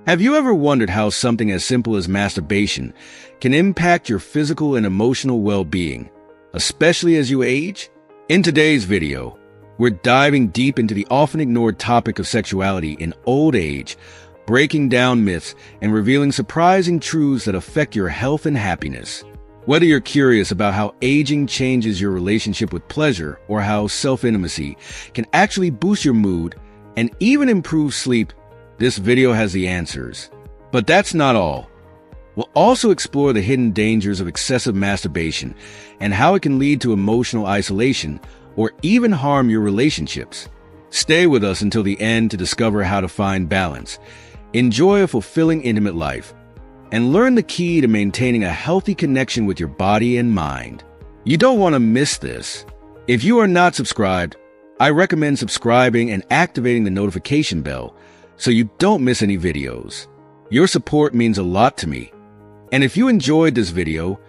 Have you ever wondered how something as simple as masturbation can impact your physical and emotional well-being, especially as you age? In today's video, we're diving deep into the often ignored topic of sexuality in old age, breaking down myths and revealing surprising truths that affect your health and happiness. Whether you're curious about how aging changes your relationship with pleasure or how self-intimacy can actually boost your mood and even improve sleep, this video has the answers. But that's not all. We'll also explore the hidden dangers of excessive masturbation and how it can lead to emotional isolation or even harm your relationships. Stay with us until the end to discover how to find balance, enjoy a fulfilling intimate life, and learn the key to maintaining a healthy connection with your body and mind. You don't want to miss this. If you are not subscribed, I recommend subscribing and activating the notification bell so you don't miss any videos. Your support means a lot to me. And if you enjoyed this video,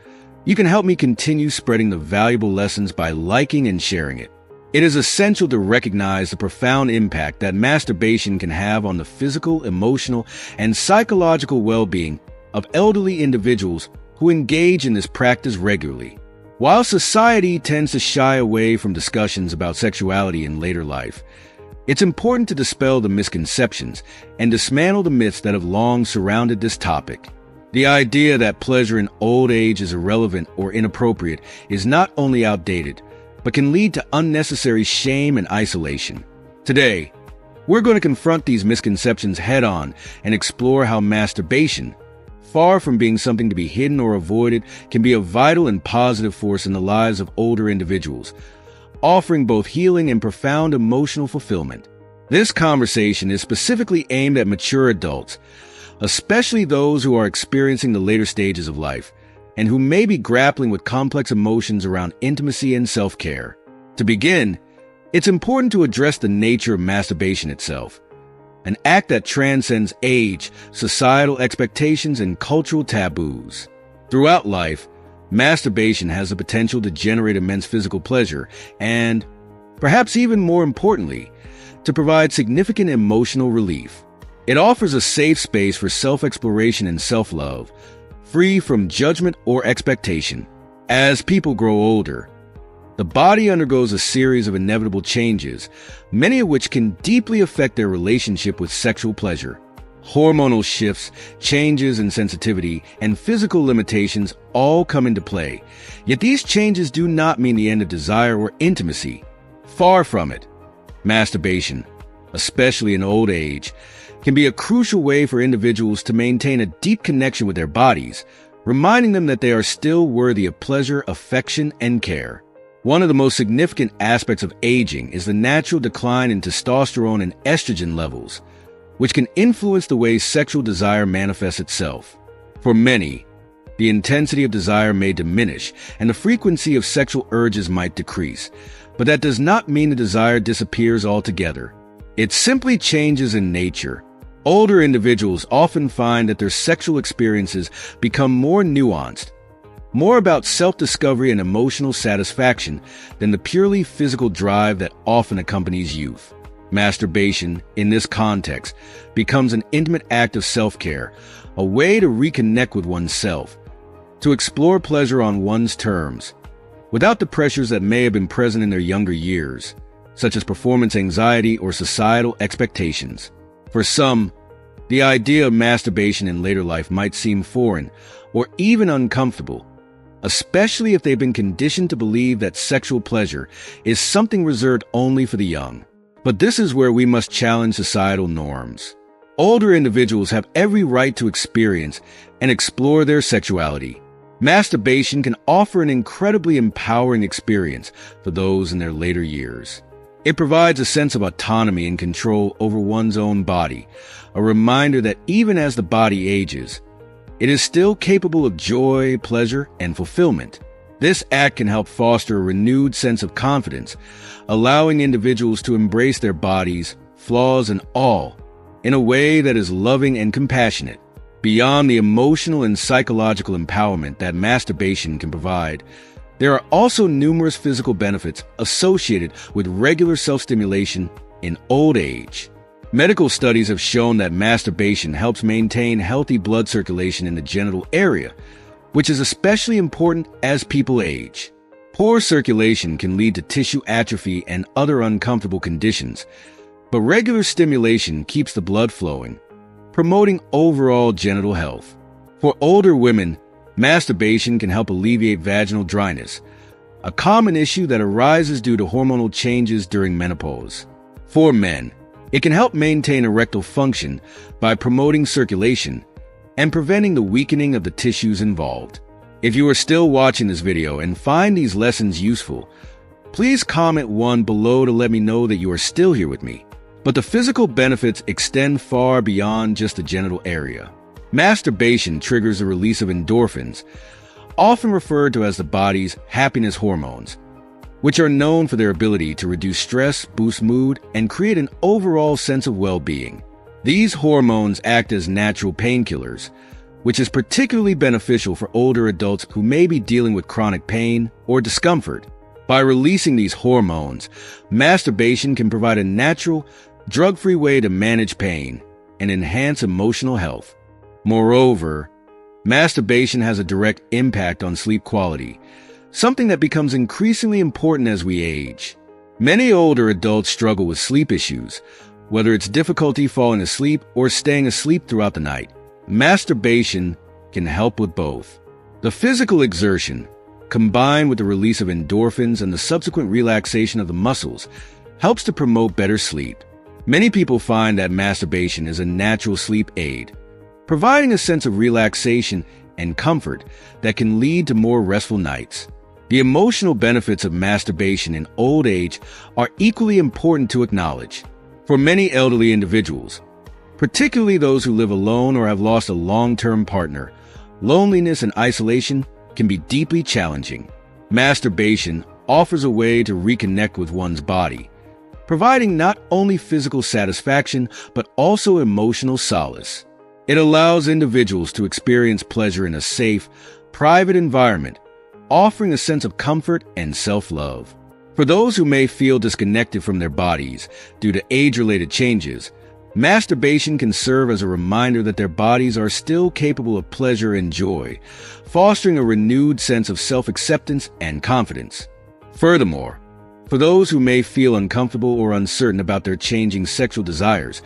you can help me continue spreading the valuable lessons by liking and sharing it. It is essential to recognize the profound impact that masturbation can have on the physical, emotional, and psychological well-being of elderly individuals who engage in this practice regularly. While society tends to shy away from discussions about sexuality in later life, it's important to dispel the misconceptions and dismantle the myths that have long surrounded this topic. The idea that pleasure in old age is irrelevant or inappropriate is not only outdated, but can lead to unnecessary shame and isolation. Today, we're going to confront these misconceptions head-on and explore how masturbation, far from being something to be hidden or avoided, can be a vital and positive force in the lives of older individuals, offering both healing and profound emotional fulfillment. This conversation is specifically aimed at mature adults, especially those who are experiencing the later stages of life and who may be grappling with complex emotions around intimacy and self-care. To begin, it's important to address the nature of masturbation itself, an act that transcends age, societal expectations, and cultural taboos. Throughout life, masturbation has the potential to generate immense physical pleasure and, perhaps even more importantly, to provide significant emotional relief. It offers a safe space for self-exploration and self-love, free from judgment or expectation. As people grow older, the body undergoes a series of inevitable changes, many of which can deeply affect their relationship with sexual pleasure. Hormonal shifts, changes in sensitivity, and physical limitations all come into play. Yet these changes do not mean the end of desire or intimacy. Far from it. Masturbation, especially in old age, can be a crucial way for individuals to maintain a deep connection with their bodies, reminding them that they are still worthy of pleasure, affection, and care. One of the most significant aspects of aging is the natural decline in testosterone and estrogen levels, which can influence the way sexual desire manifests itself. For many, the intensity of desire may diminish and the frequency of sexual urges might decrease, but that does not mean the desire disappears altogether. It simply changes in nature. Older individuals often find that their sexual experiences become more nuanced, more about self-discovery and emotional satisfaction than the purely physical drive that often accompanies youth. Masturbation, in this context, becomes an intimate act of self-care, a way to reconnect with oneself, to explore pleasure on one's terms, without the pressures that may have been present in their younger years, such as performance anxiety or societal expectations. For some, the idea of masturbation in later life might seem foreign or even uncomfortable, especially if they've been conditioned to believe that sexual pleasure is something reserved only for the young. But this is where we must challenge societal norms. Older individuals have every right to experience and explore their sexuality. Masturbation can offer an incredibly empowering experience for those in their later years. It provides a sense of autonomy and control over one's own body, a reminder that even as the body ages, it is still capable of joy, pleasure, and fulfillment. This act can help foster a renewed sense of confidence, allowing individuals to embrace their bodies, flaws, and all in a way that is loving and compassionate. Beyond the emotional and psychological empowerment that masturbation can provide, there are also numerous physical benefits associated with regular self-stimulation in old age. Medical studies have shown that masturbation helps maintain healthy blood circulation in the genital area, which is especially important as people age. Poor circulation can lead to tissue atrophy and other uncomfortable conditions, but regular stimulation keeps the blood flowing, promoting overall genital health. For older women, masturbation can help alleviate vaginal dryness, a common issue that arises due to hormonal changes during menopause. For men, it can help maintain erectile function by promoting circulation and preventing the weakening of the tissues involved. If you are still watching this video and find these lessons useful, please comment 1 below to let me know that you are still here with me. But the physical benefits extend far beyond just the genital area. Masturbation triggers the release of endorphins, often referred to as the body's happiness hormones, which are known for their ability to reduce stress, boost mood, and create an overall sense of well-being. These hormones act as natural painkillers, which is particularly beneficial for older adults who may be dealing with chronic pain or discomfort. By releasing these hormones, masturbation can provide a natural, drug-free way to manage pain and enhance emotional health. Moreover, masturbation has a direct impact on sleep quality, something that becomes increasingly important as we age. Many older adults struggle with sleep issues, whether it's difficulty falling asleep or staying asleep throughout the night. Masturbation can help with both. The physical exertion, combined with the release of endorphins and the subsequent relaxation of the muscles, helps to promote better sleep. Many people find that masturbation is a natural sleep aid, providing a sense of relaxation and comfort that can lead to more restful nights. The emotional benefits of masturbation in old age are equally important to acknowledge. For many elderly individuals, particularly those who live alone or have lost a long-term partner, loneliness and isolation can be deeply challenging. Masturbation offers a way to reconnect with one's body, providing not only physical satisfaction but also emotional solace. It allows individuals to experience pleasure in a safe, private environment, offering a sense of comfort and self-love. For those who may feel disconnected from their bodies due to age-related changes, masturbation can serve as a reminder that their bodies are still capable of pleasure and joy, fostering a renewed sense of self-acceptance and confidence. Furthermore, for those who may feel uncomfortable or uncertain about their changing sexual desires,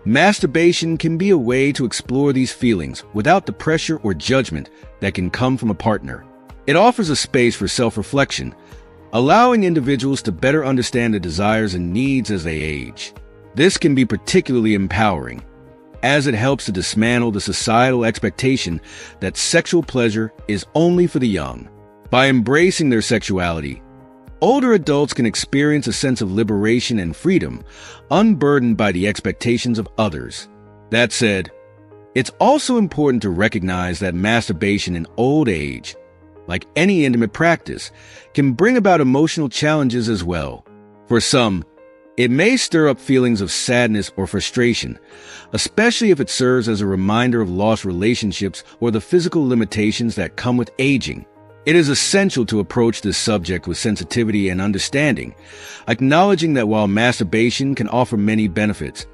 masturbation can be a way to explore these feelings without the pressure or judgment that can come from a partner. It offers a space for self-reflection, allowing individuals to better understand their desires and needs as they age. This can be particularly empowering, as it helps to dismantle the societal expectation that sexual pleasure is only for the young. By embracing their sexuality, older adults can experience a sense of liberation and freedom, unburdened by the expectations of others. That said, it's also important to recognize that masturbation in old age, like any intimate practice, can bring about emotional challenges as well. For some, it may stir up feelings of sadness or frustration, especially if it serves as a reminder of lost relationships or the physical limitations that come with aging. It is essential to approach this subject with sensitivity and understanding, acknowledging that while masturbation can offer many benefits,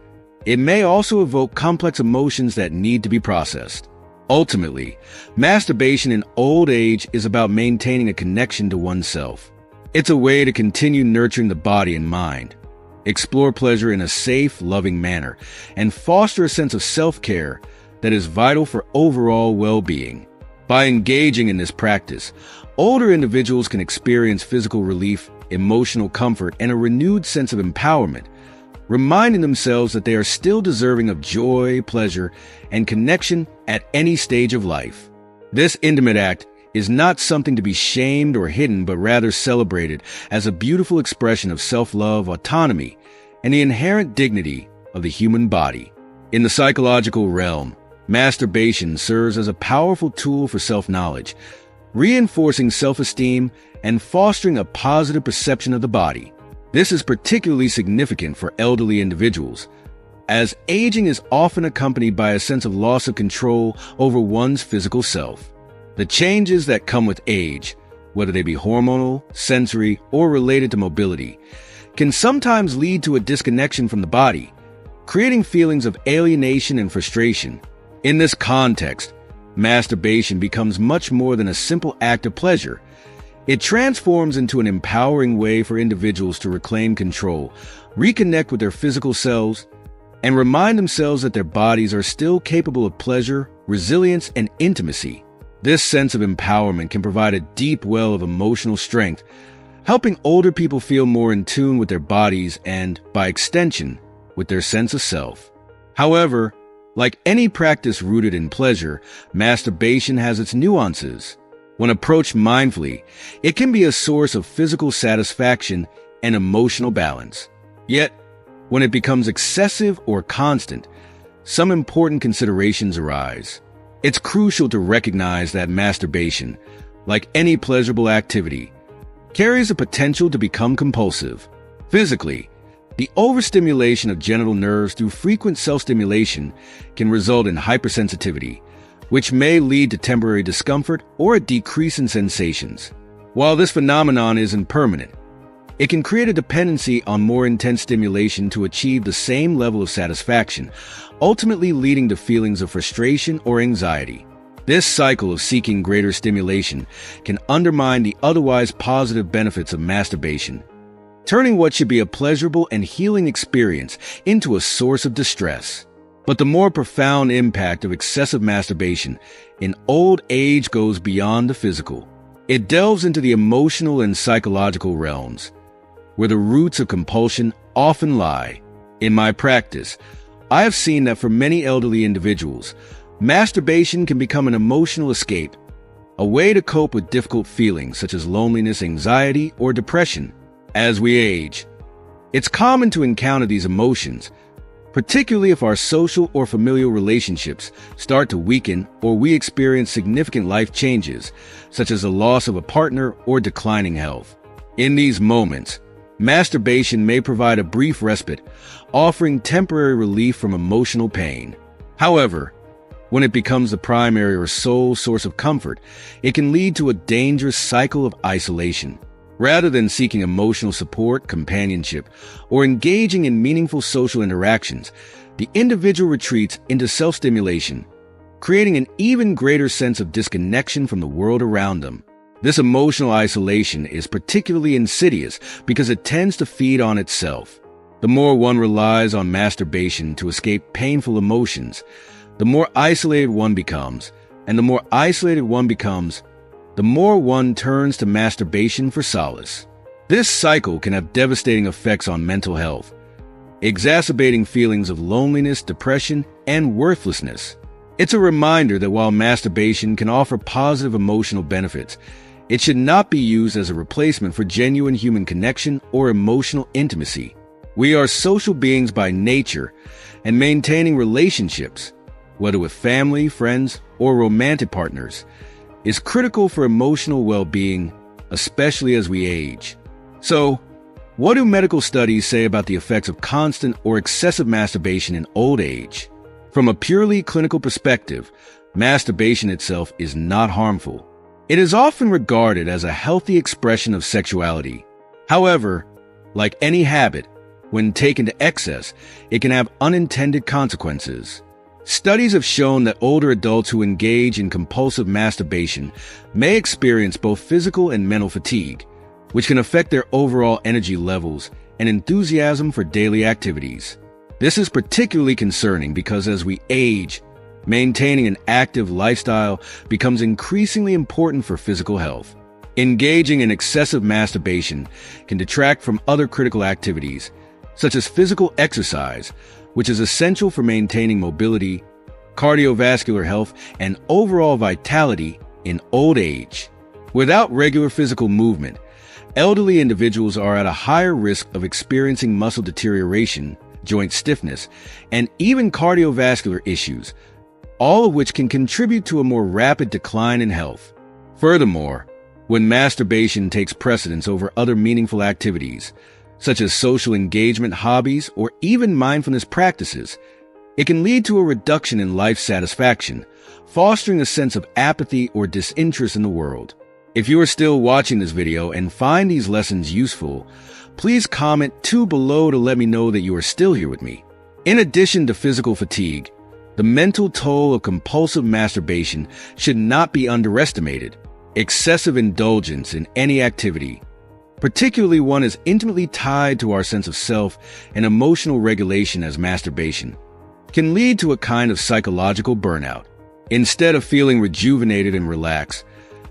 it may also evoke complex emotions that need to be processed. Ultimately, masturbation in old age is about maintaining a connection to oneself. It's a way to continue nurturing the body and mind, explore pleasure in a safe, loving manner, and foster a sense of self-care that is vital for overall well-being. By engaging in this practice, older individuals can experience physical relief, emotional comfort, and a renewed sense of empowerment, reminding themselves that they are still deserving of joy, pleasure, and connection at any stage of life. This intimate act is not something to be shamed or hidden, but rather celebrated as a beautiful expression of self-love, autonomy, and the inherent dignity of the human body. In the psychological realm, masturbation serves as a powerful tool for self-knowledge, reinforcing self-esteem and fostering a positive perception of the body. This is particularly significant for elderly individuals, as aging is often accompanied by a sense of loss of control over one's physical self. The changes that come with age, whether they be hormonal, sensory, or related to mobility, can sometimes lead to a disconnection from the body, creating feelings of alienation and frustration. In this context, masturbation becomes much more than a simple act of pleasure. It transforms into an empowering way for individuals to reclaim control, reconnect with their physical selves, and remind themselves that their bodies are still capable of pleasure, resilience, and intimacy. This sense of empowerment can provide a deep well of emotional strength, helping older people feel more in tune with their bodies and, by extension, with their sense of self. However, like any practice rooted in pleasure, masturbation has its nuances. When approached mindfully, it can be a source of physical satisfaction and emotional balance. Yet, when it becomes excessive or constant, some important considerations arise. It's crucial to recognize that masturbation, like any pleasurable activity, carries the potential to become compulsive. Physically, the overstimulation of genital nerves through frequent self-stimulation can result in hypersensitivity, which may lead to temporary discomfort or a decrease in sensations. While this phenomenon isn't permanent, it can create a dependency on more intense stimulation to achieve the same level of satisfaction, ultimately leading to feelings of frustration or anxiety. This cycle of seeking greater stimulation can undermine the otherwise positive benefits of masturbation, turning what should be a pleasurable and healing experience into a source of distress. But the more profound impact of excessive masturbation in old age goes beyond the physical. It delves into the emotional and psychological realms, where the roots of compulsion often lie. In my practice, I have seen that for many elderly individuals, masturbation can become an emotional escape, a way to cope with difficult feelings such as loneliness, anxiety, or depression. As we age, it's common to encounter these emotions, particularly if our social or familial relationships start to weaken or we experience significant life changes, such as the loss of a partner or declining health. In these moments, masturbation may provide a brief respite, offering temporary relief from emotional pain. However, when it becomes the primary or sole source of comfort, it can lead to a dangerous cycle of isolation. Rather than seeking emotional support, companionship, or engaging in meaningful social interactions, the individual retreats into self-stimulation, creating an even greater sense of disconnection from the world around them. This emotional isolation is particularly insidious because it tends to feed on itself. The more one relies on masturbation to escape painful emotions, the more isolated one becomes, and the more isolated one becomes, the more one turns to masturbation for solace. This cycle can have devastating effects on mental health, exacerbating feelings of loneliness, depression, and worthlessness. It's a reminder that while masturbation can offer positive emotional benefits, it should not be used as a replacement for genuine human connection or emotional intimacy. We are social beings by nature, and maintaining relationships, whether with family, friends, or romantic partners, is critical for emotional well-being, especially as we age. So, what do medical studies say about the effects of constant or excessive masturbation in old age? From a purely clinical perspective, masturbation itself is not harmful. It is often regarded as a healthy expression of sexuality. However, like any habit, when taken to excess, it can have unintended consequences. Studies have shown that older adults who engage in compulsive masturbation may experience both physical and mental fatigue, which can affect their overall energy levels and enthusiasm for daily activities. This is particularly concerning because as we age, maintaining an active lifestyle becomes increasingly important for physical health. Engaging in excessive masturbation can detract from other critical activities, such as physical exercise, which is essential for maintaining mobility, cardiovascular health, and overall vitality in old age. Without regular physical movement, elderly individuals are at a higher risk of experiencing muscle deterioration, joint stiffness, and even cardiovascular issues, all of which can contribute to a more rapid decline in health. Furthermore, when masturbation takes precedence over other meaningful activities, such as social engagement, hobbies, or even mindfulness practices, it can lead to a reduction in life satisfaction, fostering a sense of apathy or disinterest in the world. If you are still watching this video and find these lessons useful, please comment 2 below to let me know that you are still here with me. In addition to physical fatigue, the mental toll of compulsive masturbation should not be underestimated. Excessive indulgence in any activity, particularly one as intimately tied to our sense of self and emotional regulation as masturbation, can lead to a kind of psychological burnout. Instead of feeling rejuvenated and relaxed,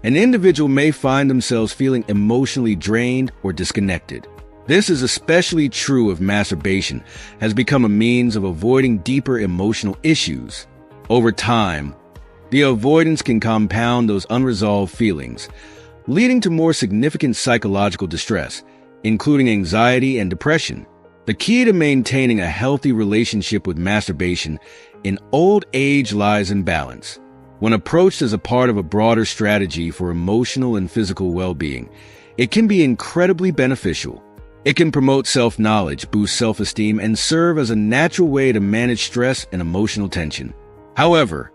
an individual may find themselves feeling emotionally drained or disconnected. This is especially true if masturbation has become a means of avoiding deeper emotional issues. Over time, the avoidance can compound those unresolved feelings, leading to more significant psychological distress, including anxiety and depression. The key to maintaining a healthy relationship with masturbation in old age lies in balance. When approached as a part of a broader strategy for emotional and physical well-being, it can be incredibly beneficial. It can promote self-knowledge, boost self-esteem, and serve as a natural way to manage stress and emotional tension. However,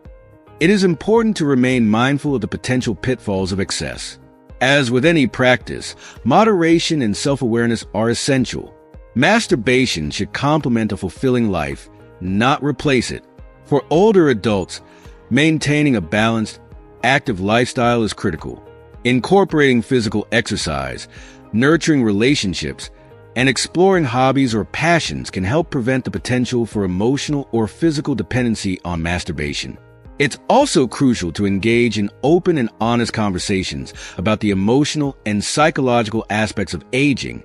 it is important to remain mindful of the potential pitfalls of excess. As with any practice, moderation and self-awareness are essential. Masturbation should complement a fulfilling life, not replace it. For older adults, maintaining a balanced, active lifestyle is critical. Incorporating physical exercise, nurturing relationships, and exploring hobbies or passions can help prevent the potential for emotional or physical dependency on masturbation. It's also crucial to engage in open and honest conversations about the emotional and psychological aspects of aging,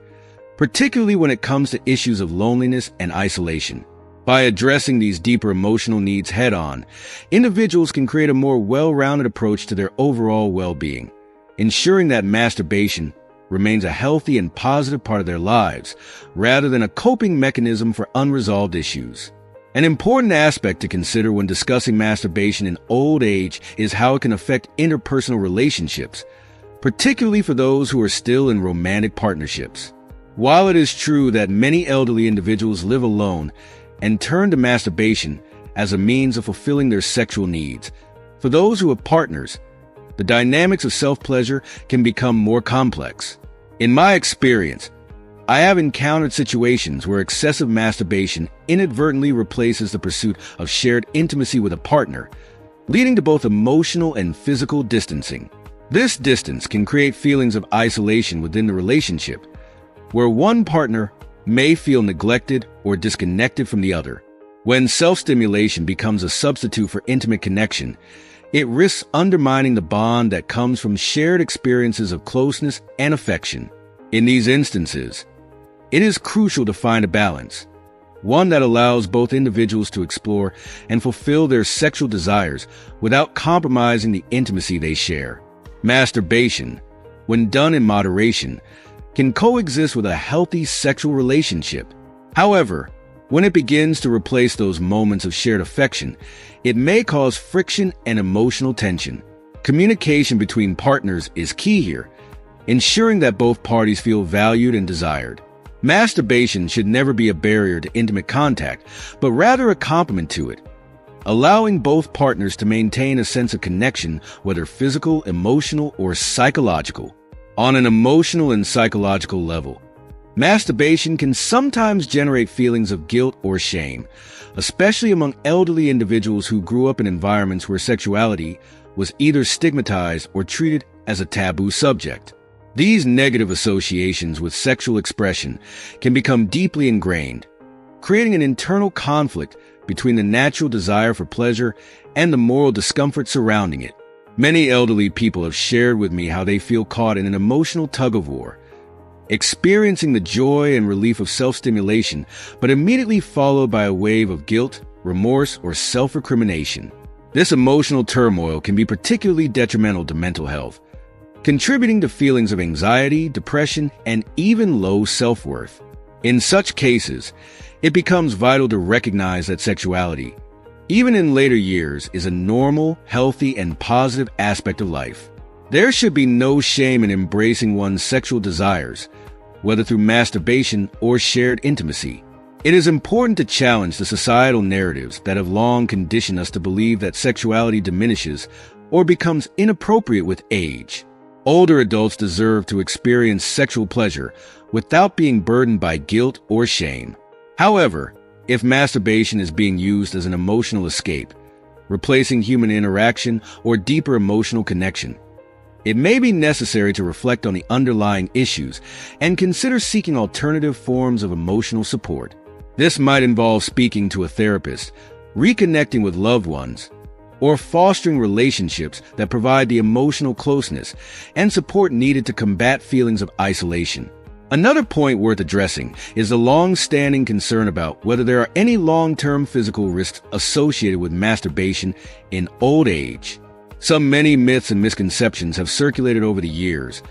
particularly when it comes to issues of loneliness and isolation. By addressing these deeper emotional needs head-on, individuals can create a more well-rounded approach to their overall well-being, ensuring that masturbation remains a healthy and positive part of their lives, rather than a coping mechanism for unresolved issues. An important aspect to consider when discussing masturbation in old age is how it can affect interpersonal relationships, particularly for those who are still in romantic partnerships. While it is true that many elderly individuals live alone and turn to masturbation as a means of fulfilling their sexual needs, for those who have partners, the dynamics of self-pleasure can become more complex. In my experience, I have encountered situations where excessive masturbation inadvertently replaces the pursuit of shared intimacy with a partner, leading to both emotional and physical distancing. This distance can create feelings of isolation within the relationship, where one partner may feel neglected or disconnected from the other. When self-stimulation becomes a substitute for intimate connection, it risks undermining the bond that comes from shared experiences of closeness and affection. In these instances, it is crucial to find a balance, one that allows both individuals to explore and fulfill their sexual desires without compromising the intimacy they share. Masturbation, when done in moderation, can coexist with a healthy sexual relationship. However, when it begins to replace those moments of shared affection, it may cause friction and emotional tension. Communication between partners is key here, ensuring that both parties feel valued and desired. Masturbation should never be a barrier to intimate contact, but rather a complement to it, allowing both partners to maintain a sense of connection, whether physical, emotional, or psychological. On an emotional and psychological level, masturbation can sometimes generate feelings of guilt or shame, especially among elderly individuals who grew up in environments where sexuality was either stigmatized or treated as a taboo subject. These negative associations with sexual expression can become deeply ingrained, creating an internal conflict between the natural desire for pleasure and the moral discomfort surrounding it. Many elderly people have shared with me how they feel caught in an emotional tug-of-war, experiencing the joy and relief of self-stimulation, but immediately followed by a wave of guilt, remorse, or self-recrimination. This emotional turmoil can be particularly detrimental to mental health, contributing to feelings of anxiety, depression, and even low self-worth. In such cases, it becomes vital to recognize that sexuality, even in later years, is a normal, healthy, and positive aspect of life. There should be no shame in embracing one's sexual desires, whether through masturbation or shared intimacy. It is important to challenge the societal narratives that have long conditioned us to believe that sexuality diminishes or becomes inappropriate with age. Older adults deserve to experience sexual pleasure without being burdened by guilt or shame. However, if masturbation is being used as an emotional escape, replacing human interaction or deeper emotional connection. It may be necessary to reflect on the underlying issues and consider seeking alternative forms of emotional support. This might involve speaking to a therapist, reconnecting with loved ones, or fostering relationships that provide the emotional closeness and support needed to combat feelings of isolation. Another point worth addressing is the long-standing concern about whether there are any long-term physical risks associated with masturbation in old age. Many myths and misconceptions have circulated over the years,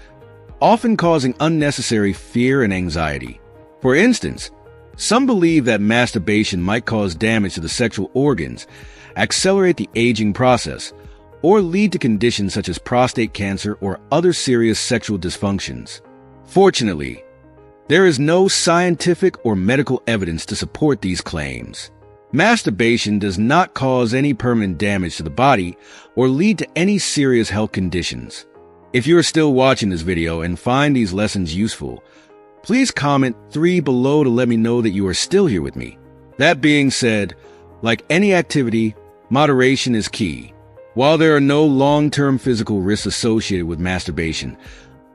often causing unnecessary fear and anxiety. For instance, some believe that masturbation might cause damage to the sexual organs, accelerate the aging process, or lead to conditions such as prostate cancer or other serious sexual dysfunctions. Fortunately, there is no scientific or medical evidence to support these claims. Masturbation does not cause any permanent damage to the body or lead to any serious health conditions. If you are still watching this video and find these lessons useful, please comment 3 below to let me know that you are still here with me. That being said, like any activity, moderation is key. While there are no long-term physical risks associated with masturbation,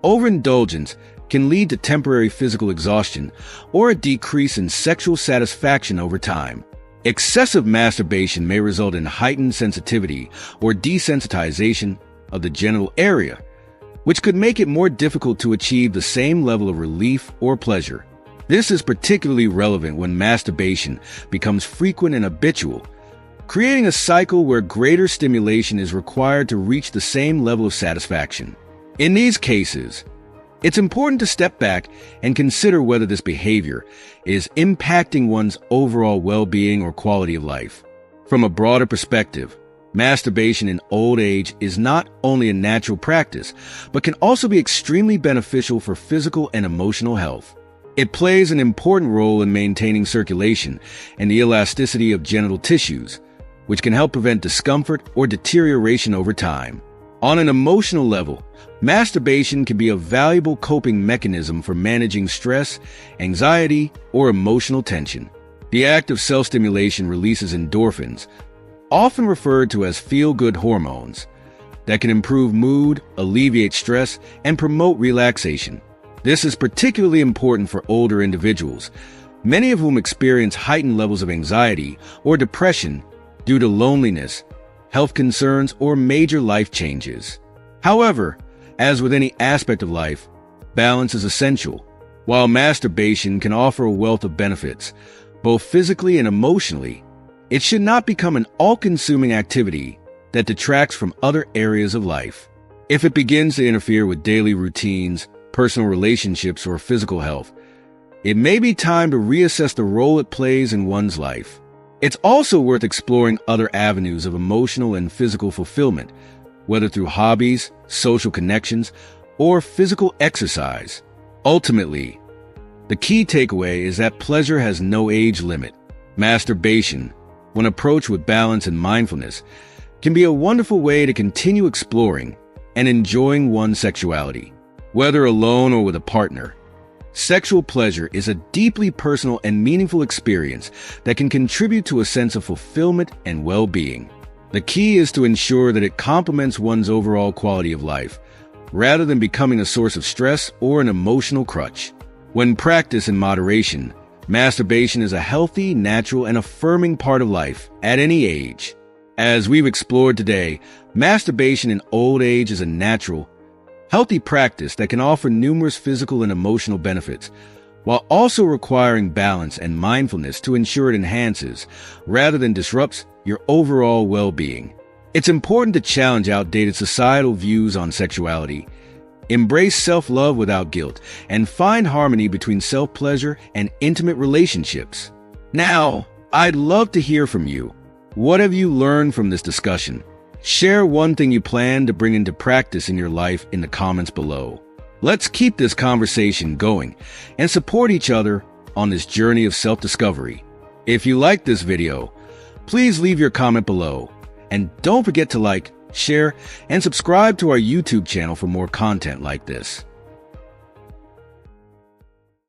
overindulgence can lead to temporary physical exhaustion or a decrease in sexual satisfaction over time. Excessive masturbation may result in heightened sensitivity or desensitization of the genital area, which could make it more difficult to achieve the same level of relief or pleasure. This is particularly relevant when masturbation becomes frequent and habitual, creating a cycle where greater stimulation is required to reach the same level of satisfaction. In these cases, it's important to step back and consider whether this behavior is impacting one's overall well-being or quality of life. From a broader perspective, masturbation in old age is not only a natural practice, but can also be extremely beneficial for physical and emotional health. It plays an important role in maintaining circulation and the elasticity of genital tissues, which can help prevent discomfort or deterioration over time. On an emotional level, masturbation can be a valuable coping mechanism for managing stress, anxiety, or emotional tension. The act of self-stimulation releases endorphins, often referred to as feel-good hormones, that can improve mood, alleviate stress, and promote relaxation. This is particularly important for older individuals, many of whom experience heightened levels of anxiety or depression due to loneliness, health concerns, or major life changes. However, as with any aspect of life, balance is essential. While masturbation can offer a wealth of benefits, both physically and emotionally, it should not become an all-consuming activity that detracts from other areas of life. If it begins to interfere with daily routines, personal relationships, or physical health, it may be time to reassess the role it plays in one's life. It's also worth exploring other avenues of emotional and physical fulfillment, whether through hobbies, social connections, or physical exercise. Ultimately, the key takeaway is that pleasure has no age limit. Masturbation, when approached with balance and mindfulness, can be a wonderful way to continue exploring and enjoying one's sexuality. Whether alone or with a partner, sexual pleasure is a deeply personal and meaningful experience that can contribute to a sense of fulfillment and well-being. The key is to ensure that it complements one's overall quality of life, rather than becoming a source of stress or an emotional crutch. When practiced in moderation, masturbation is a healthy, natural, and affirming part of life at any age. As we've explored today, masturbation in old age is a natural, healthy practice that can offer numerous physical and emotional benefits, while also requiring balance and mindfulness to ensure it enhances, rather than disrupts, your overall well-being. It's important to challenge outdated societal views on sexuality, embrace self-love without guilt, and find harmony between self-pleasure and intimate relationships. Now, I'd love to hear from you. What have you learned from this discussion? Share one thing you plan to bring into practice in your life in the comments below. Let's keep this conversation going and support each other on this journey of self-discovery. If you liked this video, please leave your comment below. And don't forget to like, share, and subscribe to our YouTube channel for more content like this.